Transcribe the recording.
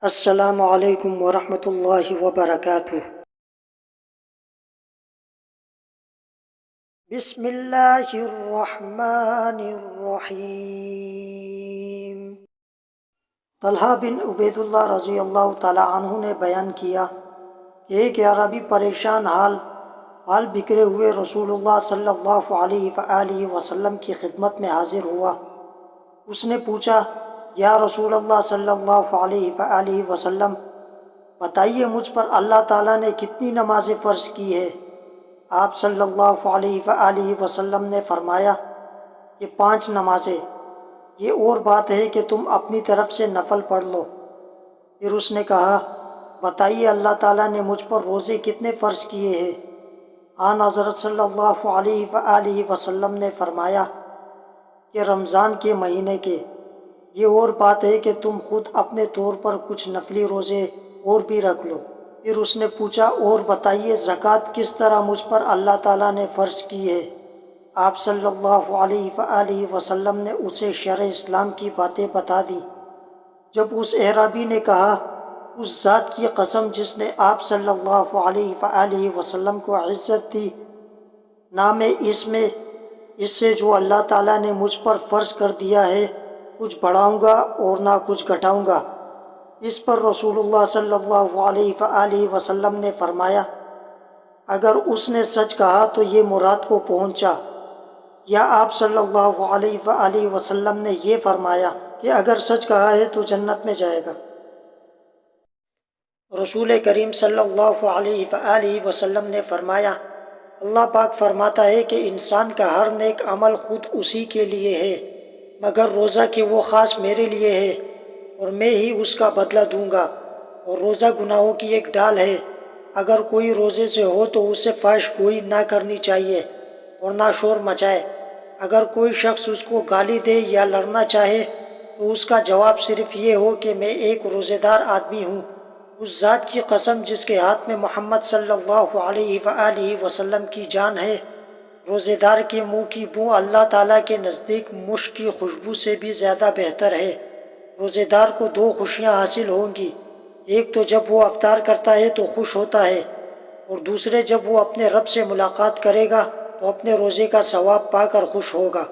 السلام علیکم ورحمۃ اللہ وبرکاتہ۔ بسم اللہ الرحمن الرحیم۔ طلحہ بن عبید اللہ رضی اللہ تعالی عنہ نے بیان کیا کہ ایک عربی پریشان حال بکھرے ہوئے رسول اللہ صلی اللہ علیہ وآلہ وسلم کی خدمت میں حاضر ہوا۔ اس نے پوچھا، یا رسول اللہ صلی اللہ علیہ وآلہ وسلم، بتائیے مجھ پر اللہ تعالیٰ نے کتنی نمازیں فرض کی ہے؟ آپ صلی اللہ علیہ وآلہ وسلم نے فرمایا کہ 5 نمازیں، یہ اور بات ہے کہ تم اپنی طرف سے نفل پڑھ لو۔ پھر اس نے کہا، بتائیے اللہ تعالیٰ نے مجھ پر روزے کتنے فرض کیے ہیں؟ آن حضرت صلی اللہ علیہ وآلہ وسلم نے فرمایا کہ رمضان کے مہینے کے۔ یہ اور بات ہے کہ تم خود اپنے طور پر کچھ نفلی روزے اور بھی رکھ لو۔ پھر اس نے پوچھا، اور بتائیے زکوٰۃ کس طرح مجھ پر اللہ تعالیٰ نے فرض کی ہے؟ آپ صلی اللہ علیہ وآلہ وسلم نے اسے شرع اسلام کی باتیں بتا دیں۔ جب اس اعرابی نے کہا، اس ذات کی قسم جس نے آپ صلی اللہ علیہ وآلہ وسلم کو عزت دی، نہ میں اس سے جو اللہ تعالیٰ نے مجھ پر فرض کر دیا ہے کچھ بڑھاؤں گا اور نہ کچھ گھٹاؤں گا۔ اس پر رسول اللہ صلی اللہ علیہ وآلہ وسلم نے فرمایا، اگر اس نے سچ کہا تو یہ مراد کو پہنچا، یا آپ صلی اللہ علیہ وآلہ وسلم نے یہ فرمایا کہ اگر سچ کہا ہے تو جنت میں جائے گا۔ رسول کریم صلی اللہ علیہ وآلہ وسلم نے فرمایا، اللہ پاک فرماتا ہے کہ انسان کا ہر نیک عمل خود اسی کے لیے ہے، مگر روزہ کہ وہ خاص میرے لیے ہے اور میں ہی اس کا بدلہ دوں گا۔ اور روزہ گناہوں کی ایک ڈال ہے، اگر کوئی روزے سے ہو تو اسے فحش گوئی نہ کرنی چاہیے اور نہ شور مچائے۔ اگر کوئی شخص اس کو گالی دے یا لڑنا چاہے تو اس کا جواب صرف یہ ہو کہ میں ایک روزے دار آدمی ہوں۔ اس ذات کی قسم جس کے ہاتھ میں محمد صلی اللہ علیہ وآلہ وسلم کی جان ہے، روزے دار کے منہ کی بو اللہ تعالیٰ کے نزدیک مشک کی خوشبو سے بھی زیادہ بہتر ہے۔ روزے دار کو 2 خوشیاں حاصل ہوں گی، ایک تو جب وہ افطار کرتا ہے تو خوش ہوتا ہے، اور دوسرے جب وہ اپنے رب سے ملاقات کرے گا تو اپنے روزے کا ثواب پا کر خوش ہوگا۔